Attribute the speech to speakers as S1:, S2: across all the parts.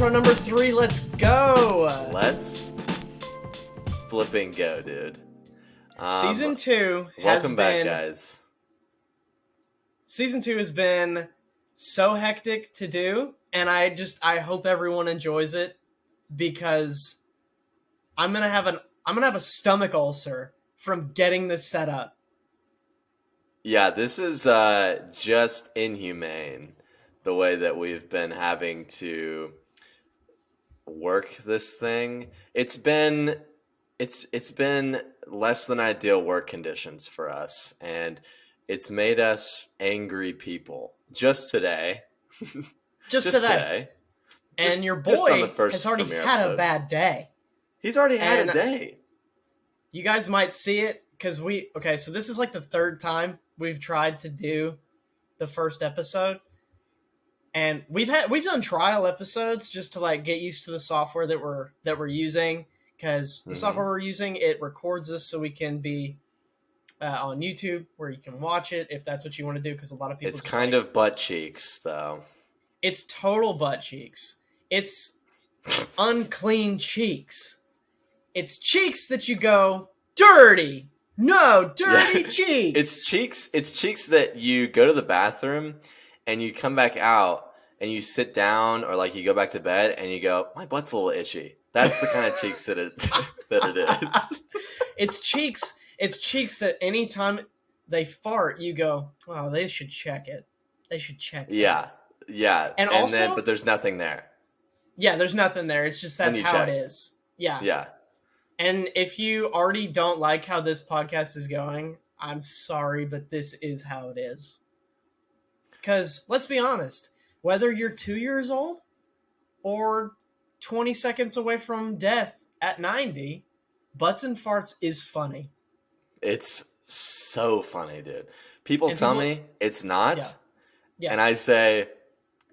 S1: episode number 3. Let's go.
S2: Let's flipping go, dude.
S1: Season 2 has
S2: welcome back,
S1: been...
S2: guys.
S1: Season 2 has been so hectic to do, and I hope everyone enjoys it, because I'm gonna have a stomach ulcer from getting this set up.
S2: Yeah, this is just inhumane, the way that we've been having to work this thing. It's been less than ideal work conditions for us, and it's made us angry people. Just today.
S1: Just today. And your boy has already had a bad day.
S2: He's already had a day.
S1: You guys might see it, because so this is like the third time we've tried to do the first episode. And we've done trial episodes just to like get used to the software that we're using, because the software we're using, it records us so we can be on YouTube where you can watch it if that's what you want to do, because a lot of people
S2: it's kind of butt cheeks though.
S1: It's total butt cheeks. It's unclean cheeks. It's cheeks that you go dirty. No, dirty cheeks.
S2: It's cheeks that you go to the bathroom and you come back out and you sit down, or like you go back to bed and you go, my butt's a little itchy. That's the kind of cheeks that it is.
S1: It's cheeks that anytime they fart, you go, oh, they should check it. They should check it.
S2: Yeah. And also, but there's nothing there.
S1: Yeah, there's nothing there. It's just that's how it is. Yeah.
S2: Yeah.
S1: And if you already don't like how this podcast is going, I'm sorry, but this is how it is. Because, let's be honest, whether you're 2 years old or 20 seconds away from death at 90, Butts and Farts is funny.
S2: It's so funny, dude. People tell me it's not. Yeah. And I say,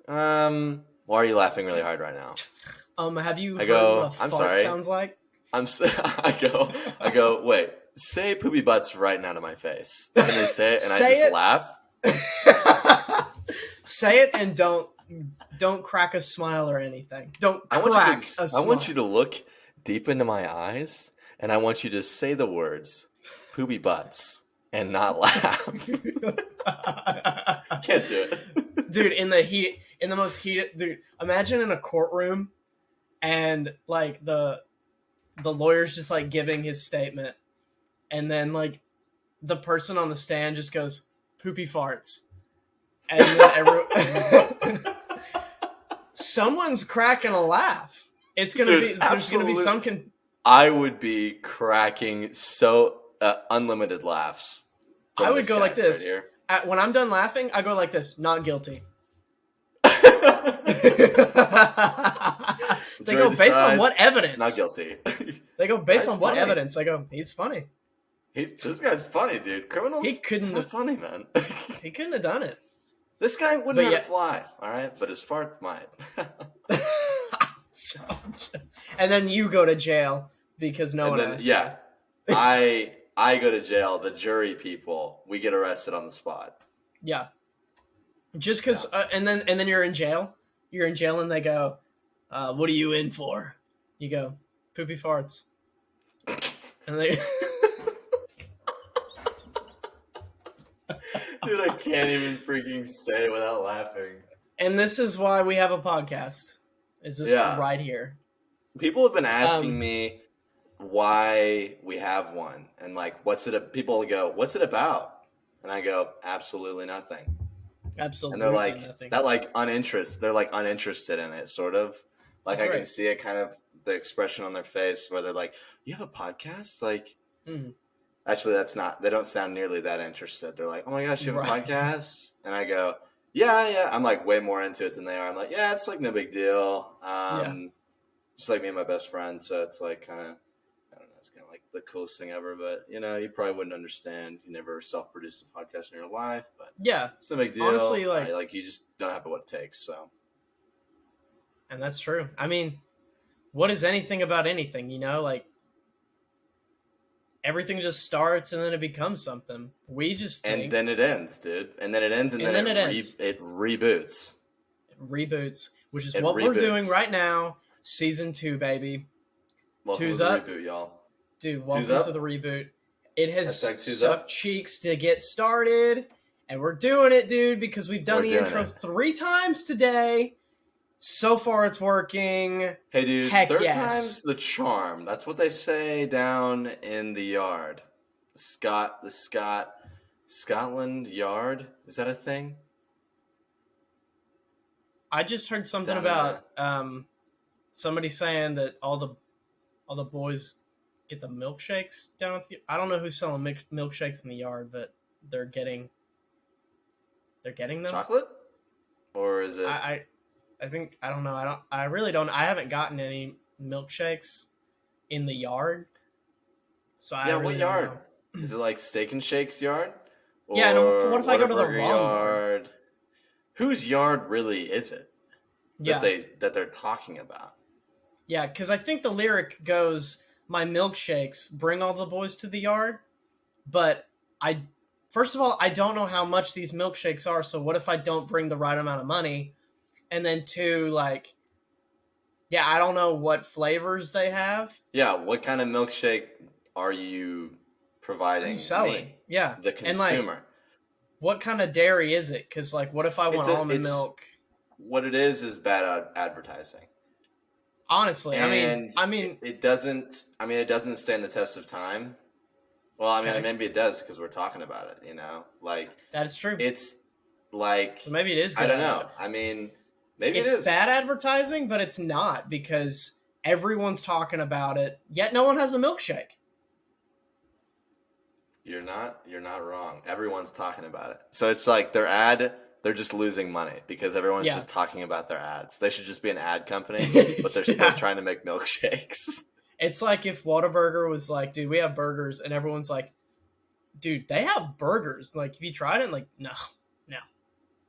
S2: why are you laughing really hard right now?
S1: Have you heard what a fart sounds like?
S2: I go, wait, say poopy butts right now to my face. And they say it, and I just laugh.
S1: Say it and don't crack a smile or anything. I
S2: want you to look deep into my eyes, and I want you to say the words poopy butts and not laugh. Can't do it.
S1: Dude, in the most heated, dude, imagine in a courtroom and like the lawyer's just like giving his statement, and then like the person on the stand just goes poopy farts, and then someone's cracking a laugh. It's gonna be there's gonna be some.
S2: I would be cracking so unlimited laughs.
S1: I would go like this when I'm done laughing. I go like this. Not guilty. They go based on what evidence?
S2: Not guilty.
S1: They go based on what evidence? I go, he's funny.
S2: This guy's funny, dude. Criminals.
S1: He couldn't have
S2: funny, man.
S1: He couldn't have done it.
S2: This guy wouldn't have fly, all right, but his fart might.
S1: And then you go to jail because no one asked.
S2: Yeah, I go to jail. The jury people, we get arrested on the spot.
S1: Yeah, just because, and then you're in jail. You're in jail, and they go, "What are you in for?" You go, "Poopy farts," and they.
S2: Dude, I can't even freaking say it without laughing.
S1: And this is why we have a podcast. Is this right here?
S2: People have been asking me why we have one, and like, people go, "What's it about?" And I go, "Absolutely nothing."
S1: Absolutely.
S2: And they're like,
S1: nothing.
S2: They're like uninterested in it, sort of. Like, I can see it, kind of the expression on their face where they're like, "You have a podcast?" Like, actually, that's not. They don't sound nearly that interested. They're like, "Oh my gosh, you have a podcast?" And I go, "Yeah." I'm like way more into it than they are. I'm like, "Yeah, it's like no big deal." Just like me and my best friend. So it's like kind of, I don't know. It's kind of like the coolest thing ever. But you probably wouldn't understand. You never self-produced a podcast in your life, but
S1: yeah,
S2: it's no big deal.
S1: Honestly,
S2: you just don't have what it takes. So.
S1: And that's true. I mean, what is anything about anything, like everything just starts and then it becomes something. We just think,
S2: and then it ends, dude. And then it ends and then it reboots.
S1: It reboots. which is
S2: It
S1: what we're doing
S2: reboots.
S1: right now. Season 2, baby.
S2: Welcome
S1: Two's
S2: to the
S1: up.
S2: reboot, y'all.
S1: Dude,
S2: Two's
S1: welcome to
S2: up.
S1: the reboot. It has
S2: Hashtag two's
S1: sucked
S2: up.
S1: cheeks to get started, and we're doing it, dude, because we've done
S2: We're
S1: the
S2: doing
S1: intro
S2: it.
S1: 3 times today. So far, it's working.
S2: Hey, dude,
S1: Heck
S2: third
S1: yes.
S2: time's the charm. That's what they say down in the yard. Scotland Yard. Is that a thing?
S1: I just heard something
S2: Down
S1: about somebody saying that all the boys get the milkshakes down at the. I don't know who's selling milkshakes in the yard, but they're getting them.
S2: Chocolate? Or is it?
S1: I think I don't know. I really don't. I haven't gotten any milkshakes in the yard. So I
S2: Yeah,
S1: really
S2: what yard?
S1: don't know.
S2: Is it like Steak and Shake's yard? Or
S1: Yeah, and what if I go to the
S2: Whataburger
S1: wrong yard?
S2: Whose yard really is it
S1: Yeah,
S2: that they're talking about?
S1: yeah, because I think the lyric goes, "My milkshakes bring all the boys to the yard," but I, first of all, I don't know how much these milkshakes are. So what if I don't bring the right amount of money? And then two, like, yeah, I don't know what flavors they have.
S2: Yeah, what kind of milkshake are you providing
S1: You selling?
S2: me,
S1: Yeah,
S2: the
S1: and like,
S2: consumer?
S1: what kind of dairy is it? Because like, what if I want almond milk?
S2: What it is bad advertising.
S1: Honestly,
S2: And
S1: I mean,
S2: it doesn't. I mean, it doesn't stand the test of time. Well, I mean,
S1: okay.
S2: maybe it does because we're talking about it. Like
S1: That is true.
S2: it's like,
S1: so maybe it is. Good
S2: I don't know. I mean, maybe it is
S1: bad advertising, but it's not because everyone's talking about it. Yet no one has a milkshake.
S2: You're not wrong. Everyone's talking about it. So it's like their ad. They're just losing money because everyone's just talking about their ads. They should just be an ad company, but they're still trying to make milkshakes.
S1: It's like if Whataburger was like, dude, we have burgers, and everyone's like, dude, they have burgers. Like, have you tried it? Like, no.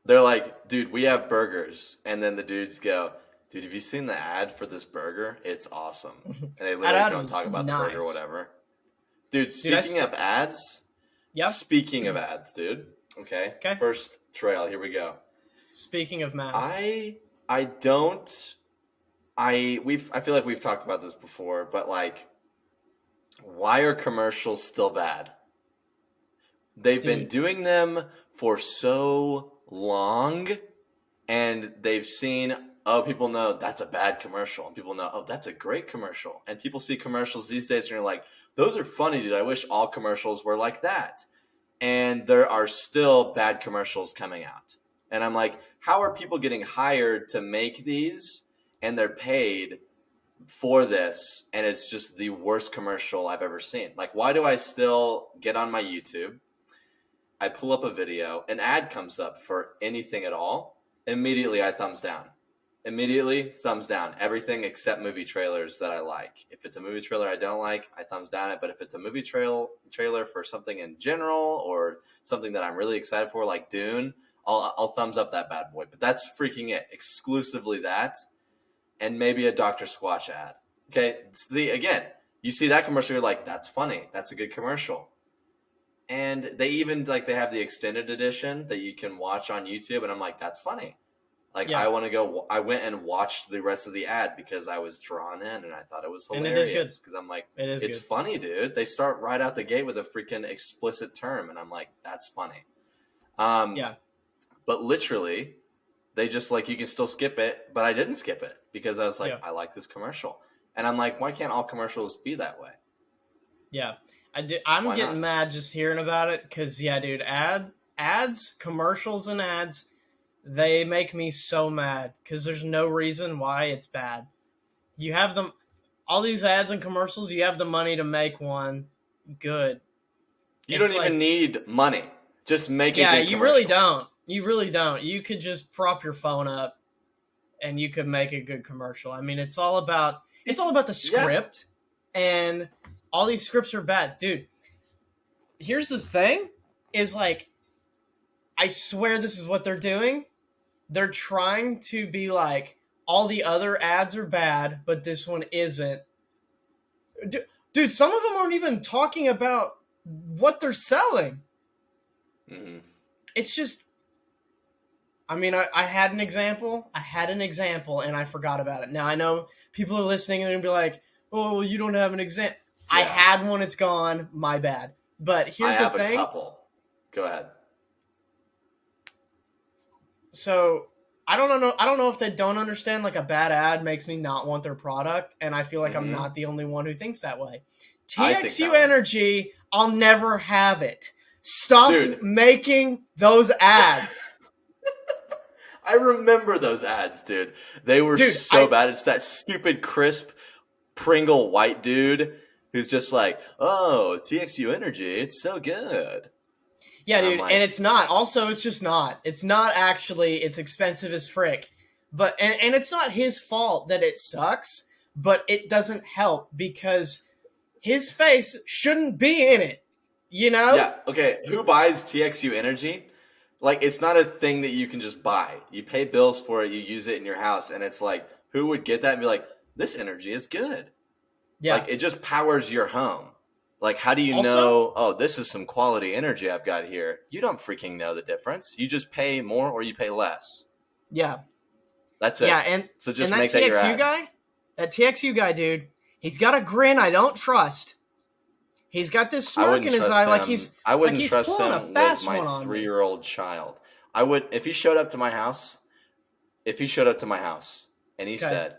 S2: They're like, dude, we have burgers. And then the dudes go, dude, have you seen the ad for this burger? It's awesome. And they literally don't talk about the burger or whatever. Dude, speaking of ads.
S1: Yeah.
S2: Speaking of ads, dude. Okay. First trail. Here we go.
S1: Speaking of math.
S2: I feel like we've talked about this before, but like, why are commercials still bad? They've been doing them for so long, and they've seen, oh, people know that's a bad commercial, and people know, oh, that's a great commercial, and people see commercials these days and you're like, those are funny, dude. I wish all commercials were like that. And there are still bad commercials coming out, and I'm like, how are people getting hired to make these and they're paid for this, and it's just the worst commercial I've ever seen? Like, why do I still get on my YouTube, I pull up a video, an ad comes up for anything at all, immediately I thumbs down. Immediately, thumbs down. Everything except movie trailers that I like. If it's a movie trailer I don't like, I thumbs down it. But if it's a movie trailer for something in general or something that I'm really excited for, like Dune, I'll thumbs up that bad boy. But that's freaking it. Exclusively that, and maybe a Dr. Squatch ad. Okay, again, you see that commercial, you're like, that's funny. That's a good commercial. And they even they have the extended edition that you can watch on YouTube, and I'm like, that's funny. Like, I want to go. I went and watched the rest of the ad because I was drawn in, and I thought it was hilarious. Because I'm like, it's funny, dude. They start right out the gate with a freaking explicit term, and I'm like, that's funny. But literally, they just you can still skip it, but I didn't skip it because I was like, I like this commercial, and I'm like, why can't all commercials be that way?
S1: Yeah, I'm getting mad just hearing about it because dude, commercials and ads. They make me so mad because there's no reason why it's bad. You have them, all these ads and commercials, you have the money to make one good.
S2: You don't even need money. Just make a good commercial.
S1: You really don't. You really don't. You could just prop your phone up and you could make a good commercial. I mean, it's all about the script, and all these scripts are bad. Dude, here's the thing, is I swear this is what they're doing. They're trying to be like, all the other ads are bad, but this one isn't. Dude, some of them aren't even talking about what they're selling.
S2: Mm-hmm.
S1: It's just, I mean, I had an example. And I forgot about it. Now I know people are listening and they're gonna be like, "Oh, well, you don't have an example."
S2: Yeah.
S1: I had one. It's gone. My bad. But here's the thing.
S2: I have a couple. Go ahead.
S1: So I don't know. I don't know if they don't understand. Like, a bad ad makes me not want their product, and I feel like I'm not the only one who thinks that way. TXU Energy, I'll never have it. Stop making those ads.
S2: I remember those ads, dude. They were so bad. It's that stupid, crisp Pringle white dude who's just like, "Oh, TXU Energy, it's so good."
S1: Yeah, dude, and it's not. Also, it's just not. It's not actually. It's expensive as frick. But and it's not his fault that it sucks, but it doesn't help because his face shouldn't be in it. You know?
S2: Yeah, okay. Who buys TXU Energy? Like, it's not a thing that you can just buy. You pay bills for it, you use it in your house, and it's like, who would get that and be like, this energy is good? Yeah. Like, it just powers your home. Like, how do you know, oh, this is some quality energy I've got here? You don't freaking know the difference. You just pay more or you pay less.
S1: Yeah.
S2: That's it.
S1: Yeah, and
S2: so just
S1: and
S2: make that your ad.
S1: That TXU guy, dude, he's got a grin I don't trust. He's got this smirk in his eye like he's
S2: I wouldn't trust
S1: pulling
S2: him
S1: a fast
S2: with my
S1: one on
S2: 3-year-old child. I would if he showed up to my house, and he said,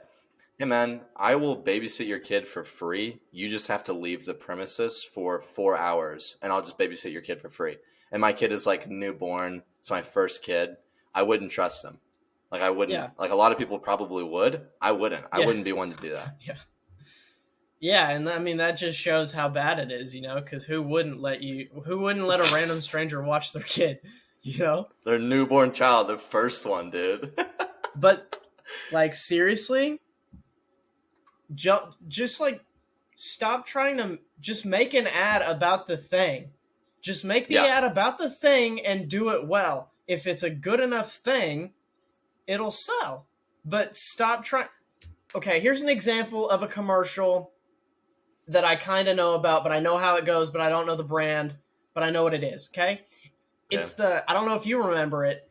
S2: "Hey man, I will babysit your kid for free. You just have to leave the premises for 4 hours and I'll just babysit your kid for free." And my kid is like newborn. It's my first kid. I wouldn't trust him. Like I wouldn't. Yeah. Like a lot of people probably would. I wouldn't. I wouldn't be one to do that.
S1: Yeah. Yeah, and I mean that just shows how bad it is, you know, because who wouldn't let a random stranger watch their kid, you know?
S2: Their newborn child, the first one, dude.
S1: But like seriously, just like stop trying to just make an ad about the thing. Just make the ad about the thing and do it well. If it's a good enough thing, it'll sell. But stop trying. Okay, here's an example of a commercial that I kind of know about, but I know how it goes, but I don't know the brand, but I know what it is, okay? It's I don't know if you remember it.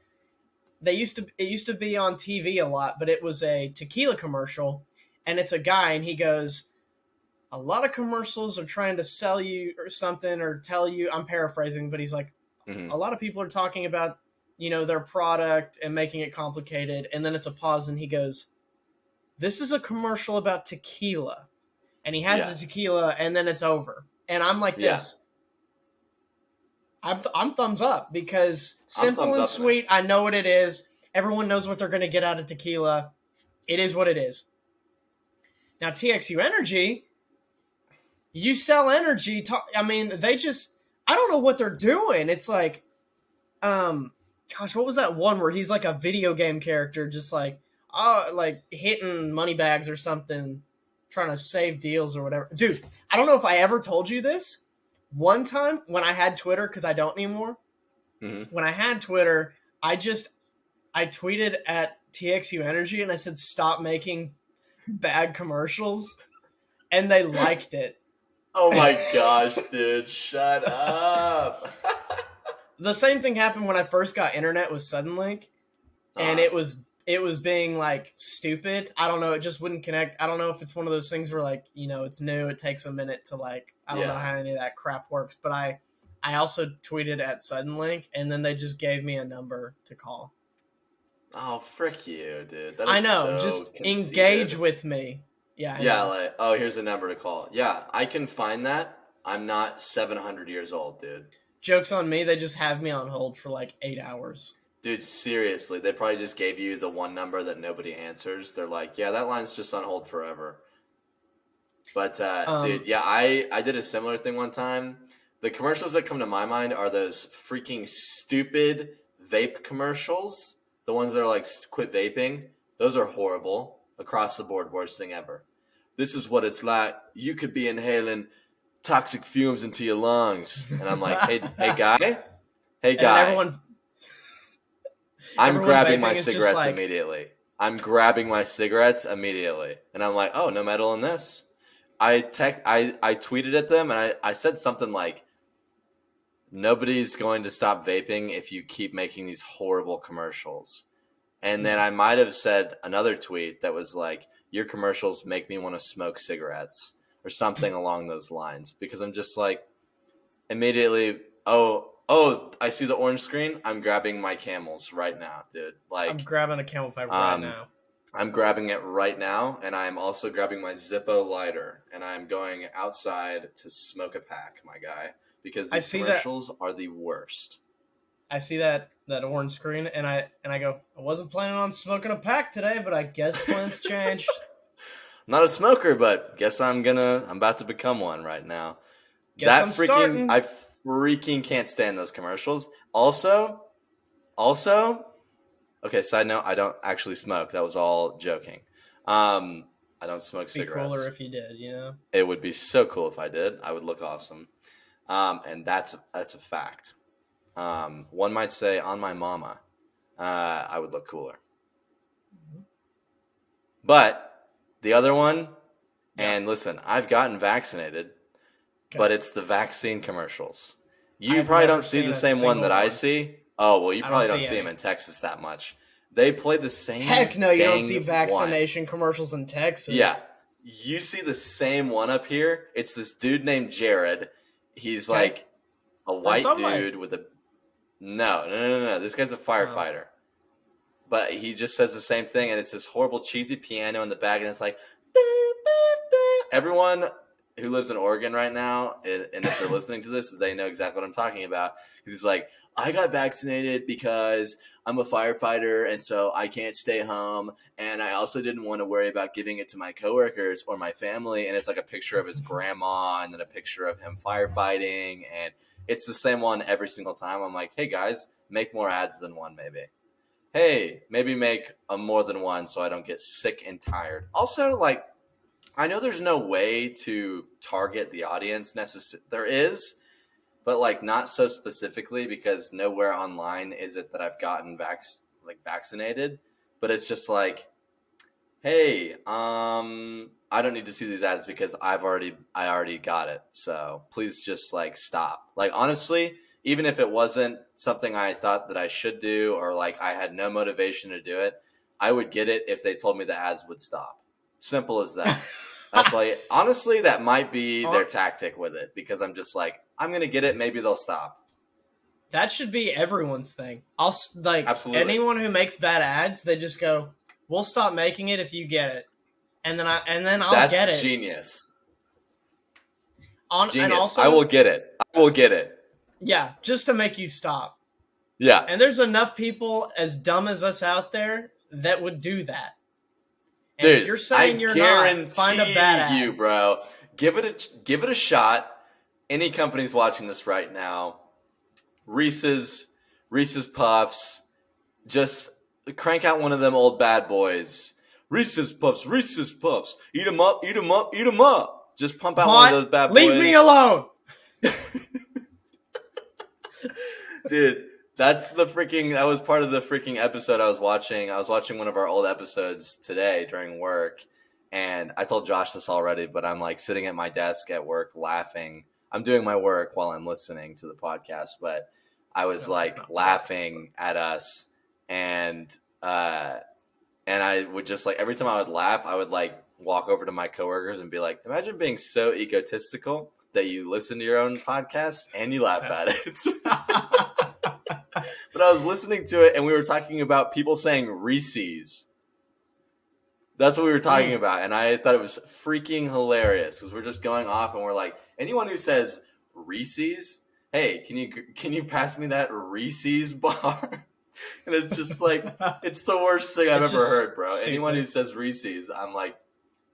S1: It used to be on TV a lot, but it was a tequila commercial, and it's a guy, and he goes, a lot of commercials are trying to sell you or something or tell you, I'm paraphrasing, but he's like, a lot of people are talking about, you know, their product and making it complicated, and then it's a pause, and he goes, this is a commercial about tequila. And he has the tequila, and then it's over. And I'm like this. I'm thumbs up because simple and sweet. I know what it is. Everyone knows what they're going to get out of tequila. It is what it is. Now, TXU Energy, you sell energy. I mean, I don't know what they're doing. It's like, gosh, what was that one where he's like a video game character, just like hitting money bags or something, trying to save deals or whatever. Dude, I don't know if I ever told you this. One time when I had Twitter, because I don't anymore, when I had Twitter, I tweeted at TXU Energy and I said, stop making bad commercials. And they liked it.
S2: Oh my gosh, dude. Shut up.
S1: The same thing happened when I first got internet with Suddenlink. And it was being like stupid. I don't know. It just wouldn't connect. I don't know if it's one of those things where like, you know, it's new. It takes a minute to like, I don't know how any of that crap works. But I also tweeted at Suddenlink and then they just gave me a number to call.
S2: Oh, frick you, dude.
S1: I know. So just conceited. Engage with me. Yeah.
S2: Yeah. Like, oh, here's a number to call. Yeah. I can find that. I'm not 700 years old, dude.
S1: Joke's on me. They just have me on hold for like 8 hours.
S2: Dude, seriously, they probably just gave you the one number that nobody answers. They're like, yeah, that line's just on hold forever. But, dude, yeah, I did a similar thing one time. The commercials that come to my mind are those freaking stupid vape commercials. The ones that are like, quit vaping. Those are horrible. Across the board, worst thing ever. This is what it's like. You could be inhaling toxic fumes into your lungs. And I'm like, hey guy. Hey, guy. I'm grabbing my cigarettes immediately. And I'm like, oh, no metal in this. I tweeted at them and I said something like, nobody's going to stop vaping if you keep making these horrible commercials. And then I might have said another tweet that was like, your commercials make me want to smoke cigarettes or something along those lines, because I'm just like, immediately, oh, I see the orange screen. I'm grabbing my Camels right now, dude. Like,
S1: I'm grabbing a Camel Pack right now.
S2: I'm grabbing it right now, and I'm also grabbing my Zippo lighter, and I'm going outside to smoke a pack, my guy, because these commercials are the worst.
S1: I see that orange screen, and I go, I wasn't planning on smoking a pack today, but I guess plans changed.
S2: Not a smoker, but guess I'm about to become one right now.
S1: I
S2: freaking can't stand those commercials. Also, okay, side note, I don't actually smoke. That was all joking. I don't smoke cigarettes.
S1: It'd be cooler if you did, you know?
S2: It would be so cool if I did. I would look awesome. And that's a fact. One might say on my mama, I would look cooler. Mm-hmm. But the other one, and listen, I've gotten vaccinated, but it's the vaccine commercials. You probably don't see the same one that I see. Oh, well, you probably don't see them in Texas that much. They play the same.
S1: Heck no, you don't see vaccination commercials in Texas.
S2: Yeah. You see the same one up here. It's this dude named Jared. He's like a white dude with a... No. This guy's a firefighter. Oh. But he just says the same thing, and it's this horrible cheesy piano in the back, and it's like... Everyone who lives in Oregon right now, and if they're listening to this, they know exactly what I'm talking about. Because he's like, I got vaccinated because I'm a firefighter, and so I can't stay home, and I also didn't want to worry about giving it to my coworkers or my family. And it's like a picture of his grandma, and then a picture of him firefighting, and it's the same one every single time. I'm like, hey guys, make more ads than one, maybe. Hey, maybe make more than one so I don't get sick and tired. Also, like, I know there's no way to target the audience necessarily. There is, but like not so specifically, because nowhere online is it that I've gotten vaccinated. But it's just like, hey, I don't need to see these ads because I already got it. So please just like stop. Like, honestly, even if it wasn't something I thought that I should do, or like I had no motivation to do it, I would get it if they told me the ads would stop. Simple as that. That's like, honestly, that might be their tactic with it, because I'm just like, I'm going to get it. Maybe they'll stop.
S1: That should be everyone's thing.
S2: Absolutely.
S1: Anyone who makes bad ads, they just go, we'll stop making it if you get it. And then I'll get it.
S2: That's genius.
S1: Genius. And also,
S2: I will get it.
S1: Yeah, just to make you stop.
S2: Yeah.
S1: And there's enough people as dumb as us out there that would do that. And
S2: dude,
S1: if you're saying you're not, find a bad ad.
S2: You, bro. Give it a shot. Any company's watching this right now, Reese's Puffs, just crank out one of them old bad boys. Reese's Puffs. Eat 'em up. Just pump out one of those bad boys.
S1: Leave me alone.
S2: Dude, that was part of the freaking episode I was watching. I was watching one of our old episodes today during work, and I told Josh this already, but I'm like sitting at my desk at work laughing. I'm doing my work while I'm listening to the podcast, but I was laughing at us, and I would just like, every time I would laugh, I would like walk over to my coworkers and be like, imagine being so egotistical that you listen to your own podcast and you laugh at it. But I was listening to it, and we were talking about people saying Reeses. That's what we were talking about, and I thought it was freaking hilarious, because we're just going off, and we're like, anyone who says Reeses, hey, can you pass me that Reeses bar? And it's just like, it's the worst thing I've ever heard, bro. Stupid. Anyone who says Reeses, I'm like,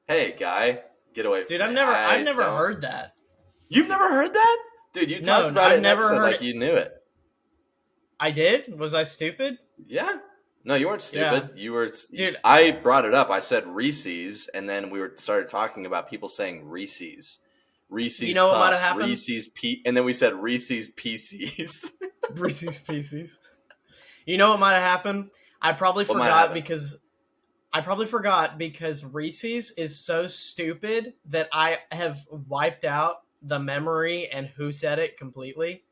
S2: hey, guy, get away from me.
S1: Dude, I've never heard that.
S2: You've never heard that? Dude, you talked about it in an episode like you knew it.
S1: I did? Was I stupid?
S2: Yeah. No, you weren't stupid.
S1: Yeah.
S2: You were...
S1: Dude,
S2: I brought it up. I said Reese's, and then we started talking about people saying Reese's. Reese's
S1: you know
S2: Puffs,
S1: what might have happened?
S2: Reese's and then we said Reese's Pieces.
S1: Reese's Pieces. You know what might have happened? I probably forgot because Reese's is so stupid that I have wiped out the memory and who said it completely.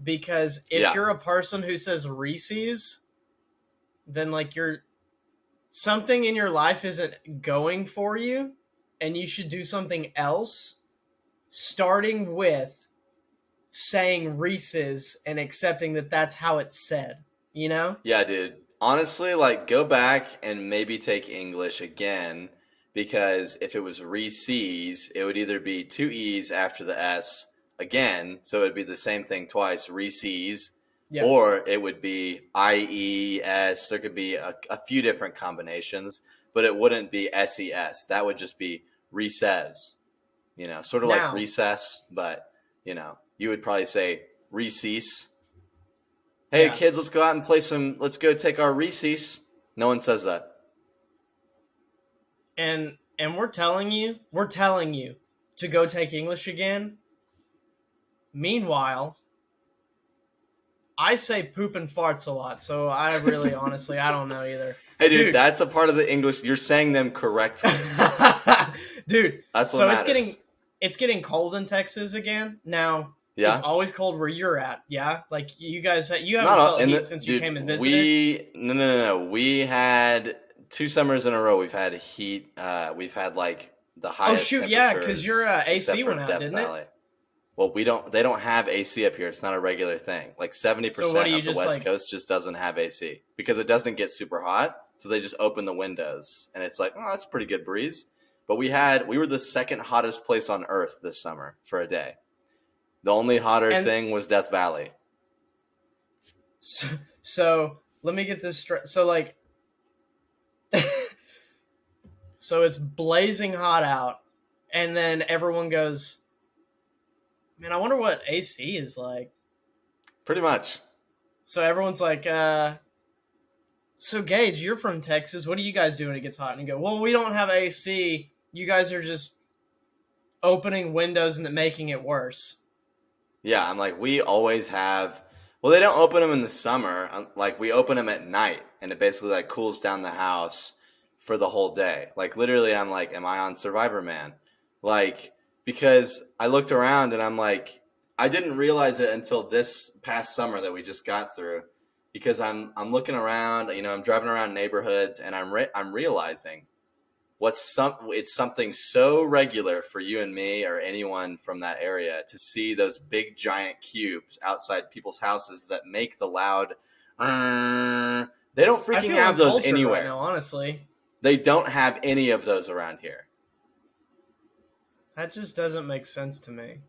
S1: because if you're a person who says Reese's, then like something in your life isn't going for you, and you should do something else, starting with saying Reese's and accepting that that's how it's said, you know?
S2: Yeah, dude. Honestly, like, go back and maybe take English again, because if it was Reese's, it would either be two E's after the S again, so it would be the same thing twice, Reese's, or it would be IES. There could be a few different combinations, but it wouldn't be SES. That would just be Reeses, sort of like recess, but, you would probably say Reese's. Hey, kids, let's go out and let's go take our Reese's. No one says that.
S1: And we're telling you to go take English again. Meanwhile, I say poop and farts a lot, so I really, honestly, I don't know either.
S2: Hey, dude, that's a part of the English. You're saying them correctly.
S1: Dude,
S2: that's what matters.
S1: It's getting cold in Texas again. Now, it's always cold where you're at, yeah? Like, you guys, you haven't felt heat since you came and visited?
S2: No. We had 2 summers in a row. We've had heat. We've had, like, the highest temperatures.
S1: Yeah, because your AC went out, didn't it?
S2: Well, they don't have AC up here. It's not a regular thing. Like 70% of the West Coast just doesn't have AC because it doesn't get super hot. So they just open the windows and it's like, oh, that's a pretty good breeze. But we were the second hottest place on Earth this summer for a day. The only hotter thing was Death Valley.
S1: So let me get this straight. So like, so it's blazing hot out, and then everyone goes, man, I wonder what AC is like.
S2: Pretty much.
S1: So everyone's like, so Gage, you're from Texas. What do you guys do when it gets hot? And you go, well, we don't have AC. You guys are just opening windows and making it worse.
S2: Yeah, I'm like, we always have. Well, they don't open them in the summer. Like, we open them at night, and it basically like cools down the house for the whole day. Like, literally, I'm like, am I on Survivor Man? Like, because I looked around and I'm like, I didn't realize it until this past summer that we just got through, because I'm looking around, I'm driving around neighborhoods and I'm realizing it's something so regular for you and me or anyone from that area to see those big giant cubes outside people's houses that make the loud. They don't freaking have those anywhere.
S1: Right now, honestly,
S2: they don't have any of those around here.
S1: That just doesn't make sense to me.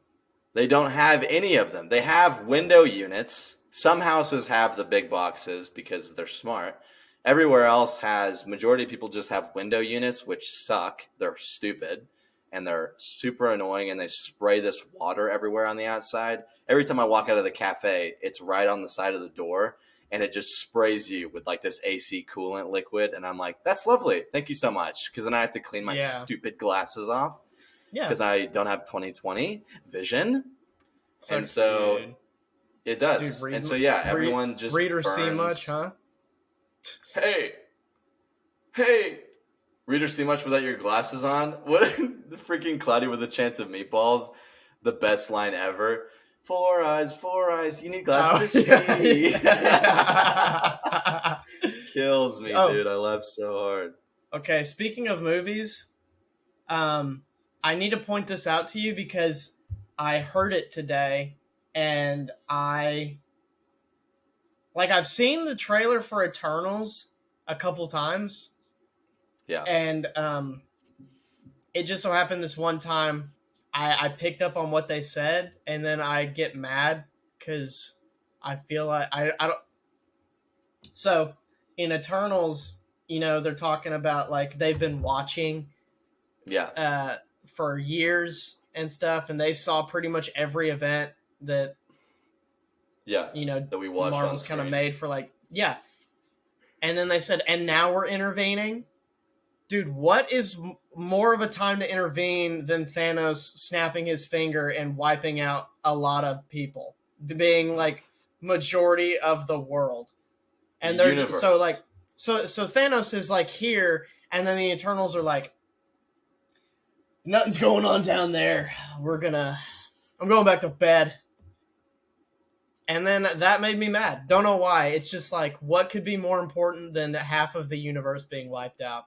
S2: They don't have any of them. They have window units. Some houses have the big boxes because they're smart. Everywhere else majority of people just have window units, which suck. They're stupid. And they're super annoying, and they spray this water everywhere on the outside. Every time I walk out of the cafe, it's right on the side of the door, and it just sprays you with like this AC coolant liquid. And I'm like, that's lovely. Thank you so much. Because then I have to clean my stupid glasses off. Yeah, because I don't have 20/20 vision, and so it does. Dude, and so everyone just
S1: read or
S2: burns.
S1: see much, huh?
S2: Hey, read or see much without your glasses on? What? The freaking Cloudy with a Chance of Meatballs, the best line ever. 4 eyes, you need glasses to see. Kills me, dude. I laugh so hard.
S1: Okay, speaking of movies, I need to point this out to you because I heard it today, and I've seen the trailer for Eternals a couple times.
S2: Yeah.
S1: And it just so happened this one time I picked up on what they said, and then I get mad because I feel like I don't. So in Eternals, they're talking about like they've been watching.
S2: Yeah.
S1: For years and stuff, and they saw pretty much every event that
S2: that we watched
S1: Marvel's kind of made for and then they said, and now we're intervening. Dude, what is more of a time to intervene than Thanos snapping his finger and wiping out a lot of people, being like majority of the world? And they're
S2: universe.
S1: so Thanos is like here, and then the Eternals are like, nothing's going on down there. I'm going back to bed. And then that made me mad. Don't know why. It's just like, what could be more important than half of the universe being wiped out?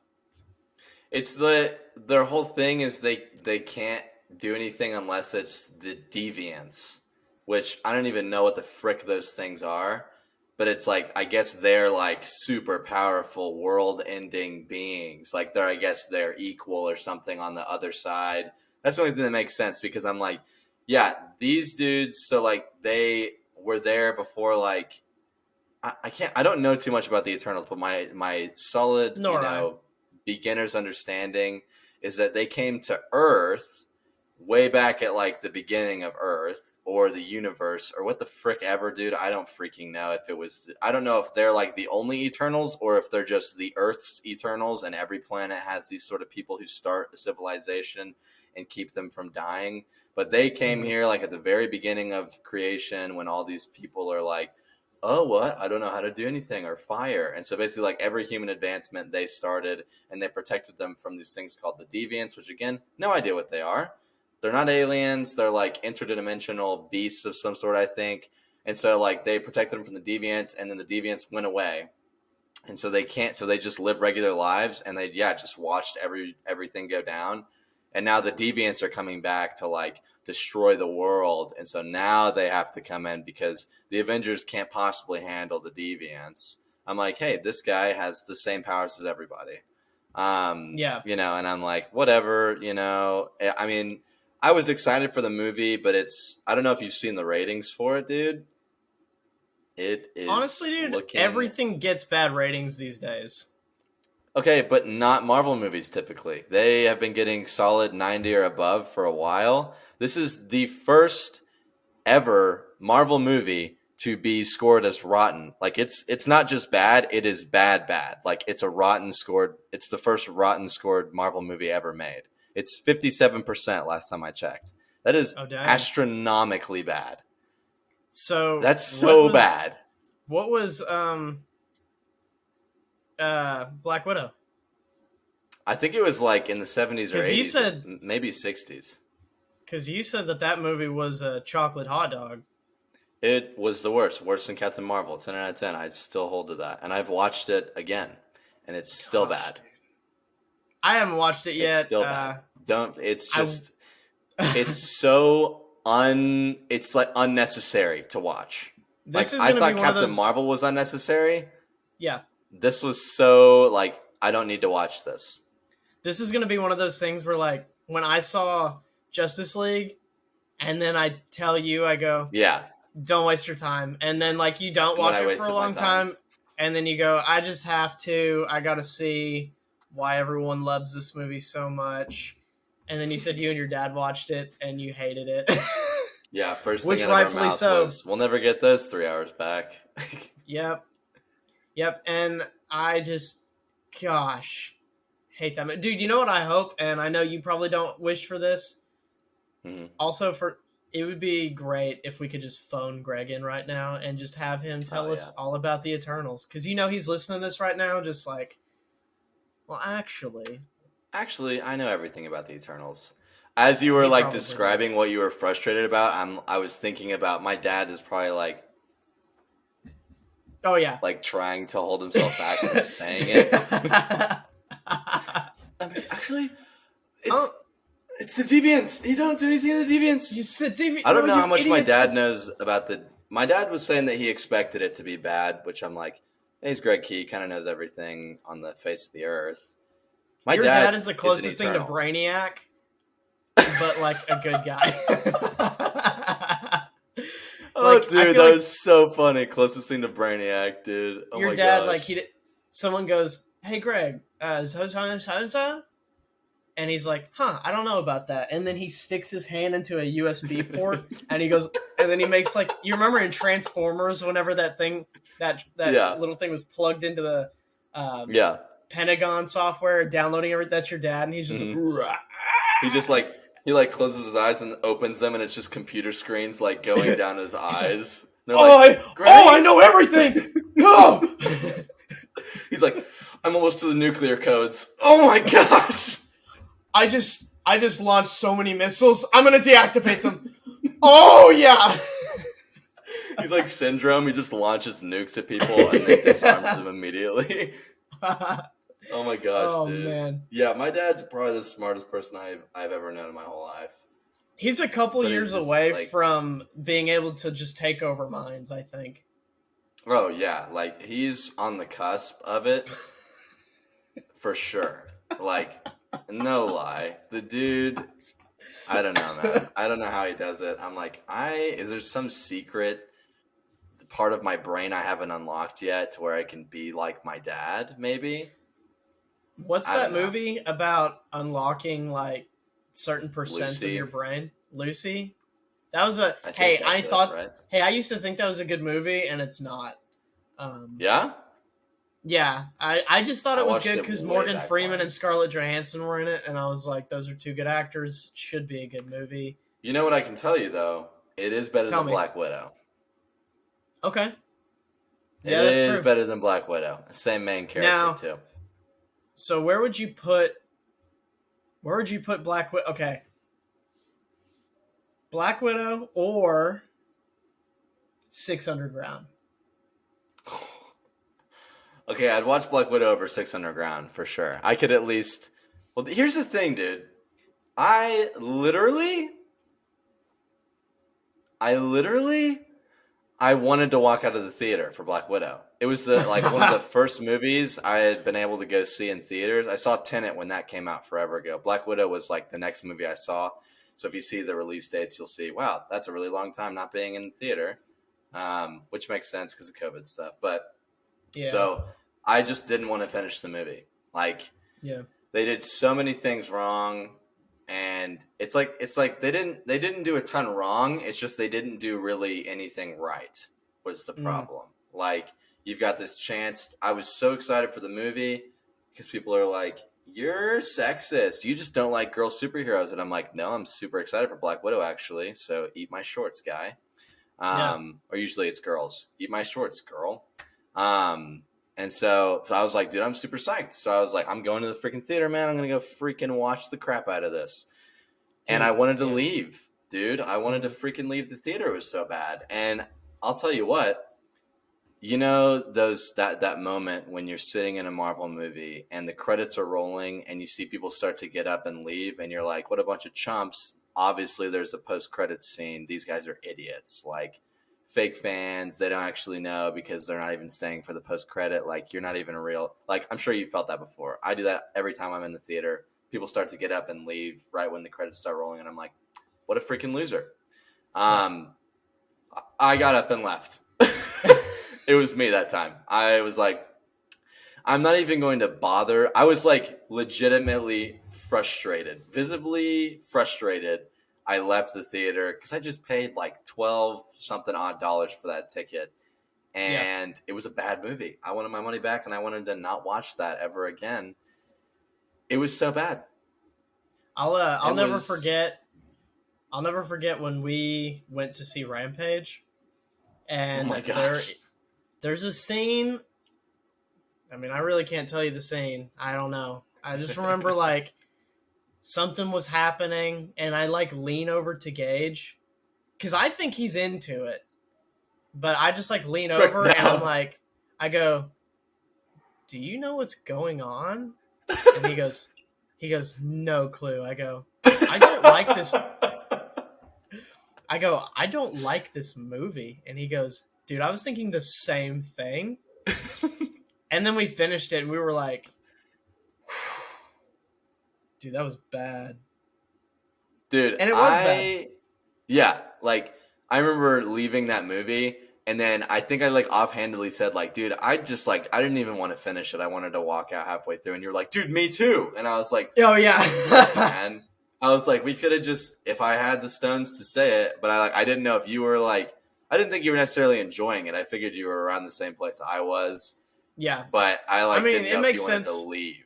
S2: It's their whole thing is they can't do anything unless it's the deviants, which I don't even know what the frick those things are. But it's like, I guess they're like super powerful world-ending beings. Like I guess they're equal or something on the other side. That's the only thing that makes sense, because I'm like, yeah, these dudes. So like they were there before. Like I don't know too much about the Eternals, but my solid beginner's understanding is that they came to Earth way back at like the beginning of Earth or the universe or what the frick ever, dude. I don't freaking know if it was. I don't know if they're like the only Eternals or if they're just the Earth's Eternals, and every planet has these sort of people who start a civilization and keep them from dying. But they came here like at the very beginning of creation, when all these people are like, oh, what? I don't know how to do anything, or fire. And so basically, like every human advancement, they started and they protected them from these things called the deviants, which again, no idea what they are. They're not aliens. They're like interdimensional beasts of some sort, I think. And so like they protected them from the deviants, and then the deviants went away. And so they can't, so they just live regular lives, and they, just watched everything go down. And now the deviants are coming back to like destroy the world. And so now they have to come in because the Avengers can't possibly handle the deviants. I'm like, hey, this guy has the same powers as everybody. And I'm like, whatever, I mean, I was excited for the movie, but I don't know if you've seen the ratings for it, dude. It is
S1: honestly, dude, everything gets bad ratings these days.
S2: Okay, but not Marvel movies typically. They have been getting solid 90 or above for a while. This is the first ever Marvel movie to be scored as rotten. Like it's not just bad, it is bad. Like it's the first rotten scored Marvel movie ever made. It's 57% last time I checked. That is astronomically bad.
S1: So
S2: that's so bad.
S1: What was Black Widow?
S2: I think it was like in the 70s or 80s. You said, maybe 60s.
S1: Because you said that movie was a chocolate hot dog.
S2: It was the worst than Captain Marvel. 10 out of 10. I'd still hold to that. And I've watched it again, and it's still bad.
S1: Dude. I haven't watched it yet.
S2: It's still bad. It's just, it's so it's like unnecessary to watch. Like, I thought Captain Marvel was unnecessary.
S1: Yeah.
S2: This was so, like, I don't need to watch this.
S1: This is going to be one of those things where, like, when I saw Justice League, and then I tell you, I go,
S2: yeah,
S1: don't waste your time. And then, like, you don't watch it for a long time, and then you go, I just have to. I got to see why everyone loves this movie so much. And then you said you and your dad watched it, and you hated it.
S2: Yeah, first thing out of our mouth was, we'll never get those 3 hours back.
S1: Yep. And I just, gosh, hate that. Dude, you know what I hope? And I know you probably don't wish for this.
S2: Mm-hmm.
S1: Also, it would be great if we could just phone Greg in right now and just have him tell us all about the Eternals. Because he's listening to this right now, just like, well, actually,
S2: I know everything about the Eternals. As you were like describing what you were frustrated about, I was thinking about my dad is probably like,
S1: oh yeah,
S2: like trying to hold himself back from saying it. I mean, actually, it's the deviants. You don't do anything to the deviants.
S1: You said deviants.
S2: I don't know how much my dad knows about my dad was saying that he expected it to be bad, which I'm like, hey, he's Greg Key, kind of knows everything on the face of the earth.
S1: Your dad is the closest thing to Brainiac, but like a good guy.
S2: Oh, like, dude, that was so funny. Closest thing to Brainiac, dude. Oh
S1: your
S2: my
S1: dad,
S2: gosh.
S1: like, someone goes, hey, Greg, so? And he's like, I don't know about that. And then he sticks his hand into a USB port, and he goes, and then he makes, like, you remember in Transformers, whenever that thing, that little thing was plugged into the Pentagon software, downloading everything, that's your dad, and he's just
S2: he just, like, he closes his eyes and opens them, and it's just computer screens, like, going down his eyes.
S1: I know everything! No!
S2: He's like, I'm almost to the nuclear codes. Oh my gosh!
S1: I just launched so many missiles. I'm gonna deactivate them. Oh yeah.
S2: He's like Syndrome. He just launches nukes at people and then disarms them immediately. Oh my gosh, dude.
S1: Man.
S2: Yeah, my dad's probably the smartest person I've ever known in my whole life.
S1: He's a couple years away from being able to just take over minds, I think.
S2: Oh, yeah. Like, he's on the cusp of it. For sure. Like, no lie. The dude, I don't know, man. I don't know how he does it. I'm like, is there some secret part of my brain I haven't unlocked yet to where I can be like my dad, maybe?
S1: What's that movie about unlocking, like, certain percents of your brain? Lucy? That was I used to think that was a good movie, and it's not.
S2: Yeah?
S1: Yeah. I just thought it was good because Morgan Freeman and Scarlett Johansson were in it, and I was like, those are two good actors. Should be a good movie.
S2: You know what I can tell you, though? It is better than Black Widow.
S1: Okay.
S2: Yeah, it is better than Black Widow. Same main character, too.
S1: So where would you put Black Widow? Okay. Black Widow or 600 Ground?
S2: Okay, I'd watch Black Widow over 600 Ground for sure. I could at least... Well, here's the thing, dude. I literally wanted to walk out of the theater for Black Widow. It was one of the first movies I had been able to go see in theaters. I saw Tenet when that came out forever ago. Black Widow was like the next movie I saw. So if you see the release dates, you'll see, wow, that's a really long time not being in the theater, which makes sense because of COVID stuff. But so I just didn't want to finish the movie. Like, they did so many things wrong. And it's like they didn't do a ton wrong. It's just they didn't do really anything right was the problem. Like, you've got this chance. I was so excited for the movie because people are like, you're sexist. You just don't like girl superheroes. And I'm like, no, I'm super excited for Black Widow, actually. So eat my shorts, guy. Or usually it's girls. Eat my shorts, girl. And so I was like, dude, I'm super psyched. So I was like, I'm going to the freaking theater, man. I'm going to go freaking watch the crap out of this. And I wanted to leave, dude. I wanted to freaking leave the theater. It was so bad. And I'll tell you what, you know, that moment when you're sitting in a Marvel movie and the credits are rolling and you see people start to get up and leave and you're like, what a bunch of chumps. Obviously, there's a post-credits scene. These guys are idiots. Like, fake fans, they don't actually know because they're not even staying for the post-credit. Like, you're not even real. Like, I'm sure you felt that before. I do that every time I'm in the theater. People start to get up and leave right when the credits start rolling, and I'm like, what a freaking loser. I got up and left. It was me that time. I was like, I'm not even going to bother. I was like legitimately frustrated, visibly frustrated. I left the theater because I just paid like 12 something odd dollars for that ticket. And it was a bad movie. I wanted my money back and I wanted to not watch that ever again. It was so bad.
S1: I'll never forget when we went to see Rampage. And
S2: oh my gosh.
S1: There's a scene. I mean, I really can't tell you the scene. I don't know. I just remember like something was happening and I like lean over to Gage because I think he's into it. But I just like lean over and I'm like, I go, do you know what's going on? And he goes, no clue. I go, I don't like this. I go, I don't like this movie. And he goes, dude, I was thinking the same thing. And then we finished it and we were like, dude, that was bad.
S2: Dude,
S1: and it was bad.
S2: Yeah, like, I remember leaving that movie, and then I think I, like, offhandedly said, like, dude, I didn't even want to finish it. I wanted to walk out halfway through, and you're like, dude, me too. And I was like,
S1: oh, yeah.
S2: Man. I was like, we could have just, if I had the stones to say it, but I didn't know if you were, like, I didn't think you were necessarily enjoying it. I figured you were around the same place I was.
S1: Yeah.
S2: But didn't know if you wanted to leave.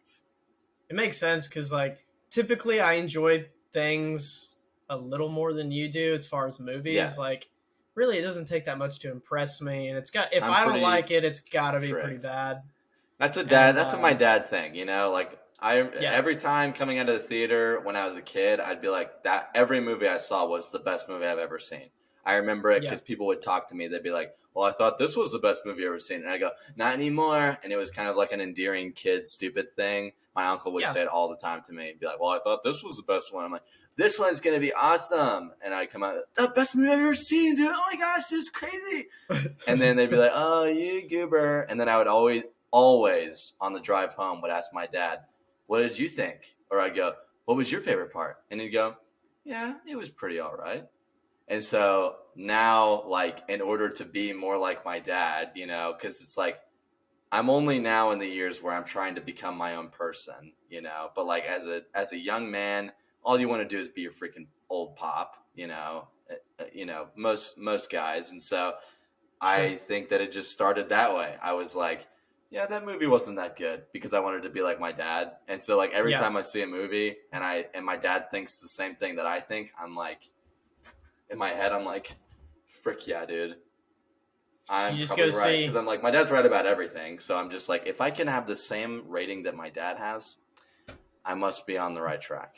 S1: It makes sense, because, like, typically I enjoy things a little more than you do as far as movies. Yeah. Like, really, it doesn't take that much to impress me, and if I don't like it, it's got to be pretty bad.
S2: That's a my dad thing, you know? Like, every time coming out of the theater when I was a kid, I'd be like, that every movie I saw was the best movie I've ever seen. I remember it because people would talk to me. They'd be like, well, I thought this was the best movie I've ever seen. And I go, not anymore. And it was kind of like an endearing kid stupid thing. My uncle would say it all the time to me. He'd be like, well, I thought this was the best one. I'm like, this one's going to be awesome. And I come out, the best movie I've ever seen, dude. Oh my gosh, this is crazy. And then they'd be like, oh, you goober. And then I would always on the drive home would ask my dad, what did you think? Or I'd go, what was your favorite part? And he'd go, yeah, it was pretty all right. And so now, like, in order to be more like my dad, you know, because it's like, I'm only now in the years where I'm trying to become my own person, you know, but like as a young man, all you want to do is be your freaking old pop, you know, most guys. And so I think that it just started that way. I was like, yeah, that movie wasn't that good because I wanted to be like my dad. And so like every time I see a movie and my dad thinks the same thing that I think, I'm like, in my head, I'm like, frick yeah, dude. I'm probably right. Because I'm like, my dad's right about everything. So I'm just like, if I can have the same rating that my dad has, I must be on the right track.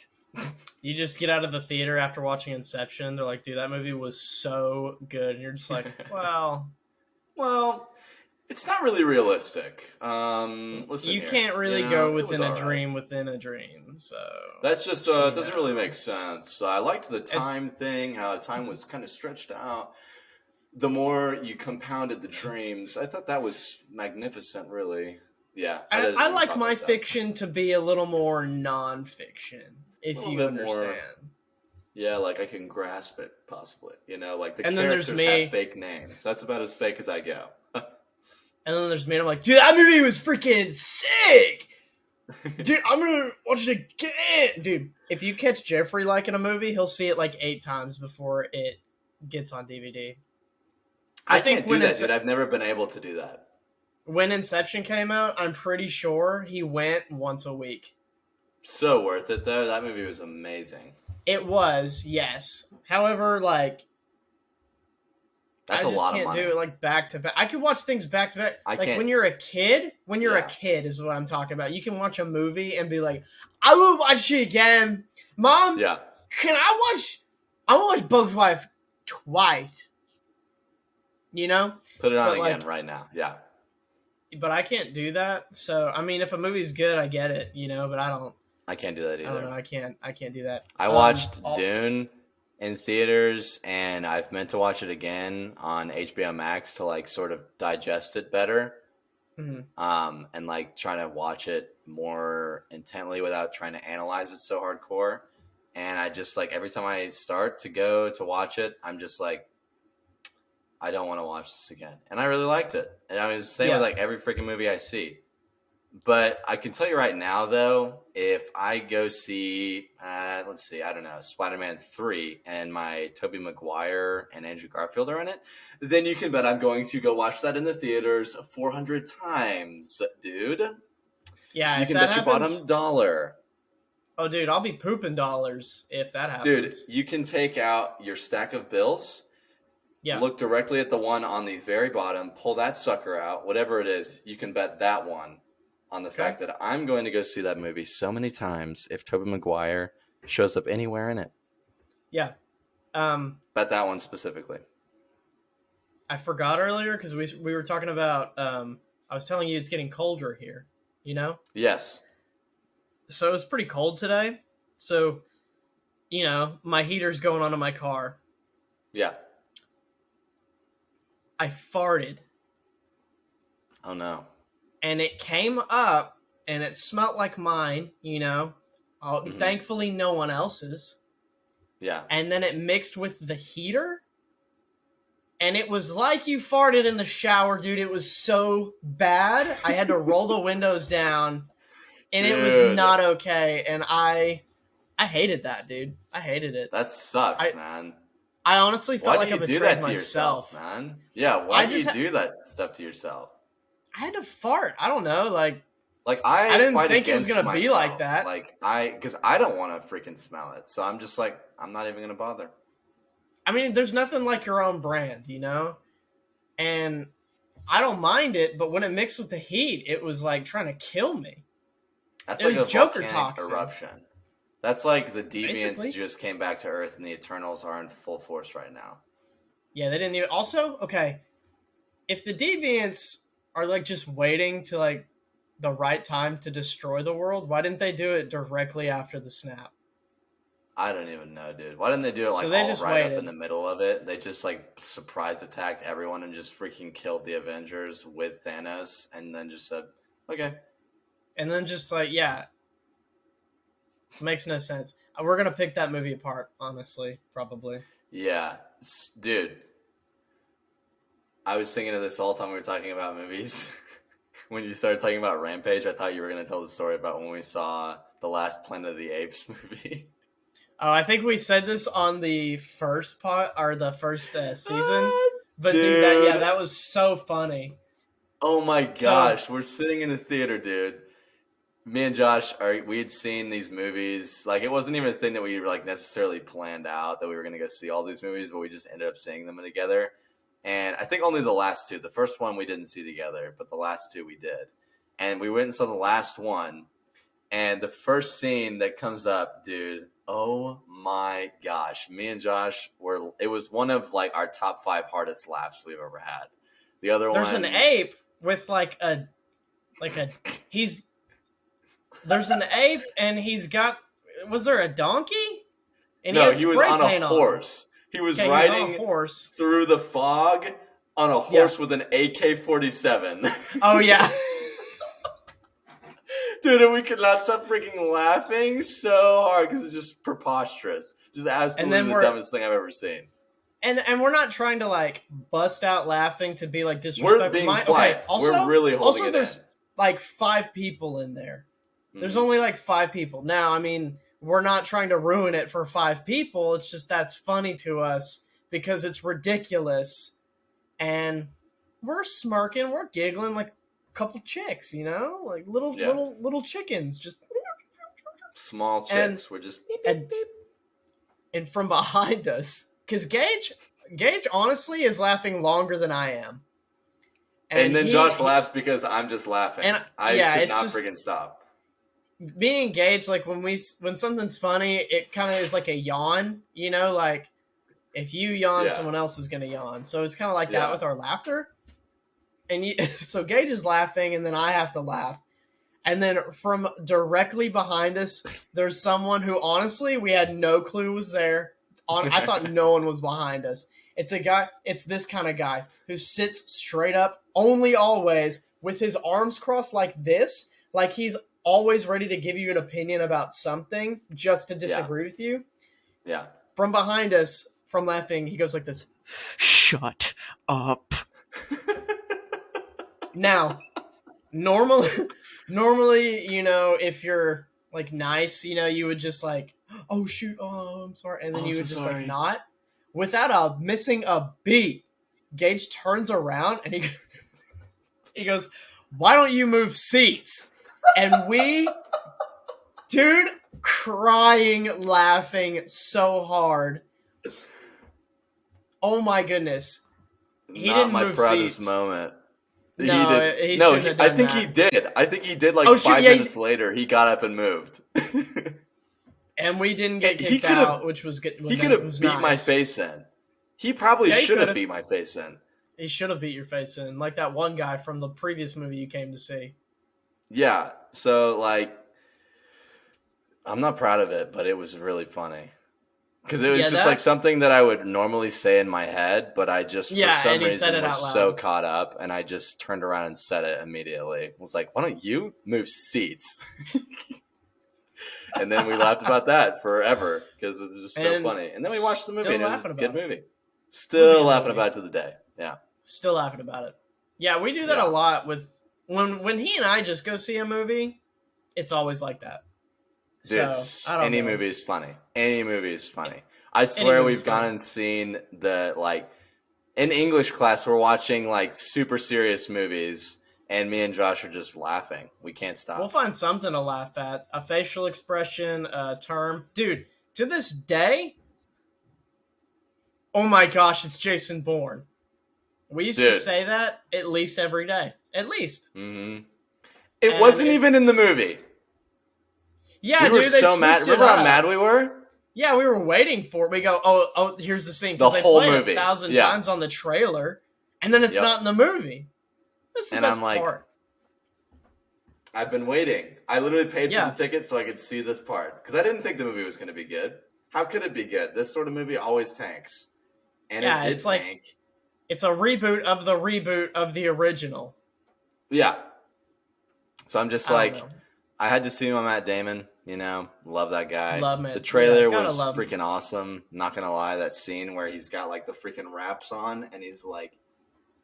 S1: You just get out of the theater after watching Inception. They're like, dude, that movie was so good. And you're just like, well,
S2: it's not really realistic. Listen,
S1: you can't really go within a dream within a dream. So
S2: that's just it doesn't really make sense. I liked the time thing, how time was kind of stretched out. The more you compounded the dreams, I thought that was magnificent. Really, yeah.
S1: I like my fiction to be a little more non-fiction, if you understand. More,
S2: yeah, like I can grasp it, possibly. You know, like the characters have fake names. That's about as fake as I go.
S1: And then there's me, and I'm like, dude, that movie was freaking sick! Dude, I'm gonna watch it again! Dude, if you catch Jeffrey liking a movie, he'll see it like 8 times before it gets on DVD.
S2: I can't do that, dude. I've never been able to do that.
S1: When Inception came out, I'm pretty sure he went once a week.
S2: So worth it, though. That movie was amazing.
S1: It was, yes. However, like...
S2: That's a lot of money.
S1: I just can't do it like back to back. I can watch things back to back. Like when you're a kid, a kid is what I'm talking about. You can watch a movie and be like, I will watch it again. Mom, can I want to watch Bug's Life twice. You know?
S2: Put it on again right now. Yeah.
S1: But I can't do that. So, I mean, if a movie's good, I get it, you know, but
S2: I can't do that either.
S1: I don't know. I can't do that.
S2: I watched Dune in theaters, and I've meant to watch it again on HBO Max to like sort of digest it better, and like trying to watch it more intently without trying to analyze it so hardcore. And I just like every time I start to go to watch it, I'm just like, I don't want to watch this again. And I really liked it. And I mean, it's the same with like every freaking movie I see. But I can tell you right now, though, if I go see, let's see, I don't know, Spider-Man 3 and my Tobey Maguire and Andrew Garfield are in it, then you can bet I'm going to go watch that in the theaters 400 times, dude.
S1: Yeah,
S2: you can bet your bottom dollar.
S1: Oh, dude, I'll be pooping dollars if that happens.
S2: Dude, you can take out your stack of bills, look directly at the one on the very bottom, pull that sucker out, whatever it is, you can bet that one on the fact that I'm going to go see that movie so many times if Tobey Maguire shows up anywhere in it.
S1: Yeah.
S2: Bet that one specifically.
S1: I forgot earlier because we were talking about, I was telling you it's getting colder here, you know?
S2: Yes.
S1: So it was pretty cold today. So, you know, my heater's going on in my car.
S2: Yeah.
S1: I farted.
S2: Oh, no.
S1: And it came up, and it smelled like mine, you know. Thankfully, no one else's.
S2: Yeah.
S1: And then it mixed with the heater. And it was like you farted in the shower, dude. It was so bad. I had to roll the windows down. And it was not okay. And I hated that, dude. I hated it.
S2: That sucks, man.
S1: I honestly felt like I betrayed myself.
S2: Why do you do that to yourself, man? Yeah, why do you do that stuff to yourself?
S1: I had to fart. I don't know, like
S2: I
S1: didn't think it was gonna be like that.
S2: Because I don't want to freaking smell it, so I'm just like, I'm not even gonna bother.
S1: I mean, there's nothing like your own brand, you know, and I don't mind it, but when it mixed with the heat, it was like trying to kill me.
S2: That's like a Joker volcanic eruption. That's like the deviants just came back to Earth, and the Eternals are in full force right now.
S1: Yeah, they didn't even. Also, okay, if the deviants are like just waiting to like the right time to destroy the world, why didn't they do it directly after the snap?
S2: I don't even know, dude. Why didn't they do it
S1: So
S2: like
S1: they
S2: all
S1: just
S2: right up in
S1: waited.
S2: the middle of it? They just like surprise attacked everyone and just freaking killed the Avengers with Thanos, and then just said, "Okay."
S1: And then just like, yeah, makes no sense. We're gonna pick that movie apart, honestly, probably.
S2: Yeah, dude. I was thinking of this all the time we were talking about movies. When you started talking about Rampage, I thought you were going to tell the story about when we saw the last Planet of the Apes movie.
S1: Oh, I think we said this on the first part or the first season,
S2: Ah,
S1: but dude,
S2: dude.
S1: that was so funny.
S2: Oh my
S1: So
S2: gosh. We're sitting in the theater, dude. Me and Josh, we had seen these movies. Like, it wasn't even a thing that we like necessarily planned out that we were going to go see all these movies, but we just ended up seeing them together. And I think only the last two. The first one we didn't see together, but the last two we did. And we went and saw the last one. And the first scene that comes up, dude, oh my gosh. Me and Josh it was one of like our top 5 hardest laughs we've ever had. The other
S1: there's an
S2: one,
S1: ape with like a he's there's an ape and he's got was there a donkey? And he
S2: no,
S1: had
S2: he was
S1: spray
S2: on a
S1: paint on him.
S2: horse. He was
S1: Okay, he was on a
S2: riding
S1: horse.
S2: through the fog on a
S1: Yeah.
S2: horse with an AK-47.
S1: Oh yeah.
S2: Dude, and we could not stop freaking laughing so hard because it's just preposterous. Just absolutely the dumbest thing I've ever seen.
S1: And we're not trying to like bust out laughing to be like disrespectful.
S2: We're being quiet. Okay, also, we're really holding it
S1: there's
S2: in.
S1: like 5 people in there. There's only like 5 people. Now, I mean, we're not trying to ruin it for 5 people. It's just that's funny to us because it's ridiculous. And we're smirking, we're giggling like a couple chicks, you know? Like little chickens just
S2: small chicks. We're just beep, beep, beep.
S1: And from behind us, because Gage honestly is laughing longer than I am.
S2: And then Josh laughs because I'm just laughing. And I could not freaking stop.
S1: Being engaged, like when something's funny, it kind of is like a yawn, you know, like if you yawn, someone else is gonna yawn. So it's kind of like that with our laughter. And so Gage is laughing, and then I have to laugh. And then from directly behind us, there's someone who honestly we had no clue was there. I thought no one was behind us. It's a guy. It's this kind of guy who sits straight up, only always with his arms crossed like this, like he's always ready to give you an opinion about something just to disagree with you.
S2: Yeah.
S1: From behind us, from laughing, he goes like this. Shut up. Now, normally, you know, if you're like nice, you know, you would just like, oh shoot, oh I'm sorry, and then you would just like not. Without missing a beat, Gage turns around and he goes, "Why don't you move seats?" And we, dude, crying, laughing so hard. Oh my goodness.
S2: He didn't my move proudest seats. Moment.
S1: No,
S2: he did. I think he did. I think he did like 5 minutes later. He got up and moved.
S1: And we didn't get kicked out, which was good.
S2: He could have beat my face in. He probably should have beat my face in.
S1: He should have beat your face in, like that one guy from the previous movie you came to see.
S2: Yeah, so like, I'm not proud of it, but it was really funny. Because it was just like something that I would normally say in my head, but I just, for some reason, was so caught up, and I just turned around and said it immediately. I was like, why don't you move seats? And then we laughed about that forever, because it was just so funny. And then we watched the movie, and it was a good movie. Still laughing about it to the day. Yeah.
S1: Still laughing about it. Yeah, we do that a lot with, when he and I just go see a movie, it's always like that.
S2: Dude, any movie is funny. Any movie is funny. I swear we've gone and seen in English class, we're watching like super serious movies, and me and Josh are just laughing. We can't stop.
S1: We'll find something to laugh at. A facial expression, a term. Dude, to this day, oh my gosh, it's Jason Bourne. We used to say that at least every day. At least.
S2: Mm-hmm. It wasn't even in the movie.
S1: Yeah,
S2: we were so mad. Remember how mad we were?
S1: Yeah, we were waiting for it. We go, oh, here's the scene.
S2: The
S1: Because they
S2: whole
S1: play it
S2: movie.
S1: 1,000
S2: Yeah.
S1: times on the trailer, and then it's not in the movie. That's the
S2: And
S1: best
S2: I'm like,
S1: part.
S2: I've been waiting. I literally paid for
S1: Yeah.
S2: the ticket so I could see this part. Because I didn't think the movie was going to be good. How could it be good? This sort of movie always tanks. And
S1: Yeah,
S2: it did
S1: it's like
S2: tank.
S1: it's a reboot of the original.
S2: Yeah. So I'm just
S1: I
S2: like,
S1: don't know.
S2: I had to see my Matt Damon, you know, love that guy.
S1: Love
S2: The
S1: it.
S2: trailer
S1: Yeah, gotta
S2: was
S1: love him.
S2: freaking awesome. Not gonna lie, that scene where he's got like the freaking wraps on and he's like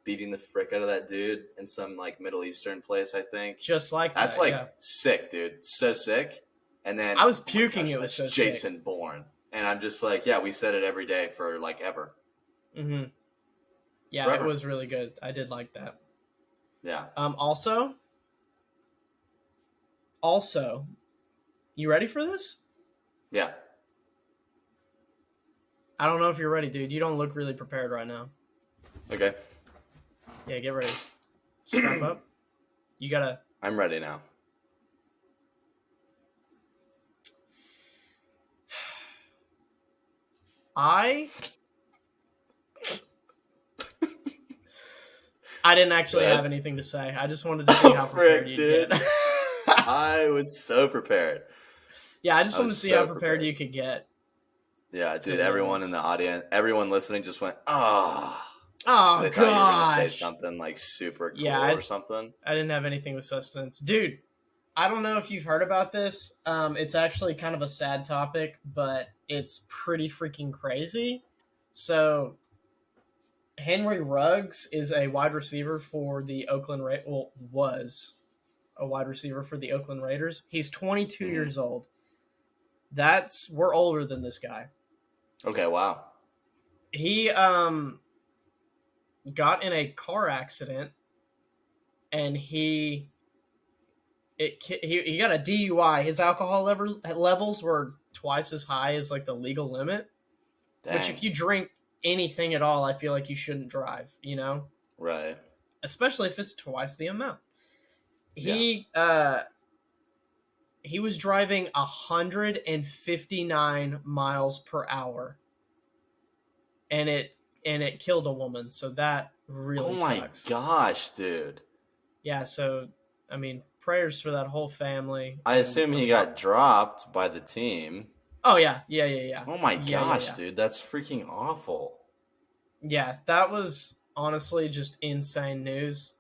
S2: beating the frick out of that dude in some like Middle Eastern place, I think.
S1: Just like
S2: That's
S1: that,
S2: like
S1: yeah.
S2: sick, dude. So sick. And then
S1: I was puking. It was so
S2: Jason
S1: sick.
S2: Bourne, and I'm just like, yeah, we said it every day for like ever.
S1: Mm-hmm. Yeah,
S2: Forever.
S1: It was really good. I did like that.
S2: Yeah.
S1: Also, you ready for this?
S2: Yeah.
S1: I don't know if you're ready, dude. You don't look really prepared right now.
S2: Okay.
S1: Yeah, get ready. Strap up. You gotta.
S2: I'm ready now.
S1: I didn't actually have anything to say. I just wanted to see how prepared you'd get.
S2: I was so prepared.
S1: Yeah, I just wanted to see how prepared you could get.
S2: Yeah, dude, everyone in the audience, everyone listening just went, oh.
S1: Oh,
S2: they
S1: gosh.
S2: thought you were going to say something like super cool or something.
S1: I didn't have anything with substance. Dude, I don't know if you've heard about this. It's actually kind of a sad topic, but it's pretty freaking crazy. So, Henry Ruggs is a wide receiver for the Oakland Raiders. Well, was a wide receiver for the Oakland Raiders. He's 22 years old. We're older than this guy.
S2: Okay, wow.
S1: He got in a car accident, and he got a DUI. His alcohol levels were twice as high as like the legal limit.
S2: Dang.
S1: Which, if you drink anything at all, I feel like you shouldn't drive. You know,
S2: right?
S1: Especially if it's twice the amount. He was driving 159 miles per hour, and it killed a woman. So that really sucks.
S2: Oh my gosh, dude.
S1: Yeah, so I mean, prayers for that whole family.
S2: I assume he got dropped by the team.
S1: Oh yeah.
S2: Oh my gosh, dude, that's freaking awful.
S1: Yeah, that was honestly just insane news.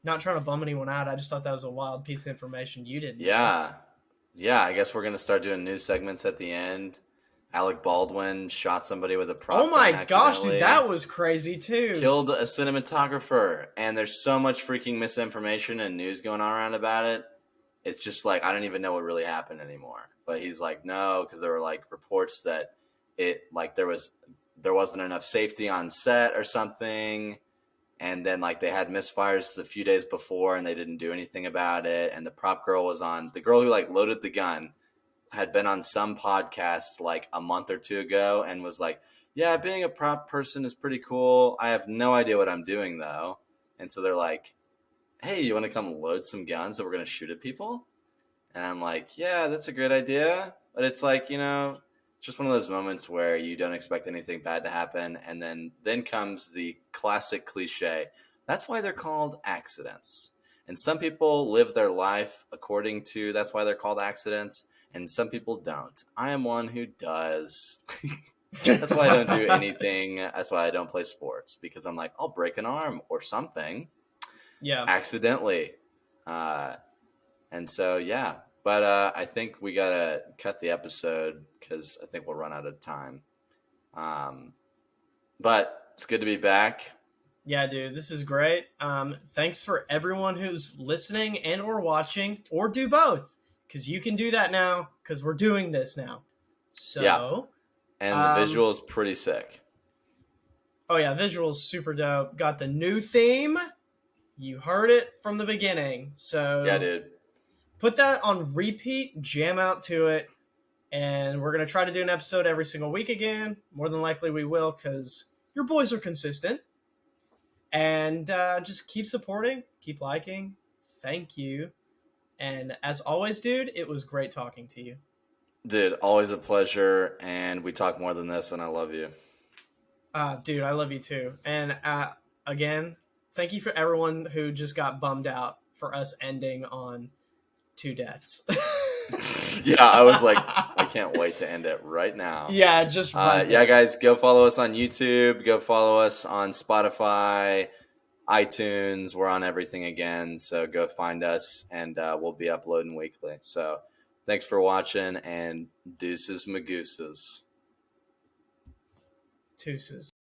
S1: Not trying to bum anyone out. I just thought that was a wild piece of information you didn't know.
S2: Yeah, I guess we're going to start doing news segments at the end. Alec Baldwin shot somebody with a prop gun.
S1: Oh my gosh, dude, that was crazy too.
S2: Killed a cinematographer, and there's so much freaking misinformation and news going on around about it. It's just like, I don't even know what really happened anymore. But he's like, no, because there were like reports that there wasn't enough safety on set or something. And then like they had misfires a few days before and they didn't do anything about it. And the prop girl the girl who like loaded the gun had been on some podcast like a month or two ago and was like, yeah, being a prop person is pretty cool. I have no idea what I'm doing though. And so they're like, hey, you want to come load some guns that we're going to shoot at people? And I'm like, yeah, that's a great idea. But it's like, you know, just one of those moments where you don't expect anything bad to happen. And then comes the classic cliche. That's why they're called accidents. And some people live their life according to that's why they're called accidents. And some people don't. I am one who does. That's why I don't do anything. That's why I don't play sports. Because I'm like, I'll break an arm or something.
S1: Yeah.
S2: Accidentally. And so, yeah. But I think we got to cut the episode because I think we'll run out of time. But it's good to be back.
S1: Yeah, dude, this is great. Thanks for everyone who's listening and or watching, or do both, because you can do that now because we're doing this now. So,
S2: yeah. And the visual is pretty sick.
S1: Oh, yeah, visual's super dope. Got the new theme. You heard it from the beginning. So
S2: yeah, dude.
S1: Put that on repeat, jam out to it, and we're going to try to do an episode every single week again. More than likely we will, because your boys are consistent. And just keep supporting, keep liking. Thank you. And as always, dude, it was great talking to you.
S2: Dude, always a pleasure, and we talk more than this, and I love you.
S1: Dude, I love you too. And again, thank you for everyone who just got bummed out for us ending on 2 deaths.
S2: Yeah, I was like, I can't wait to end it right now.
S1: Yeah, just right
S2: yeah, guys, go follow us on YouTube. Go follow us on Spotify, iTunes. We're on everything again, so go find us, and we'll be uploading weekly. So thanks for watching, and deuces magooses.
S1: Deuces.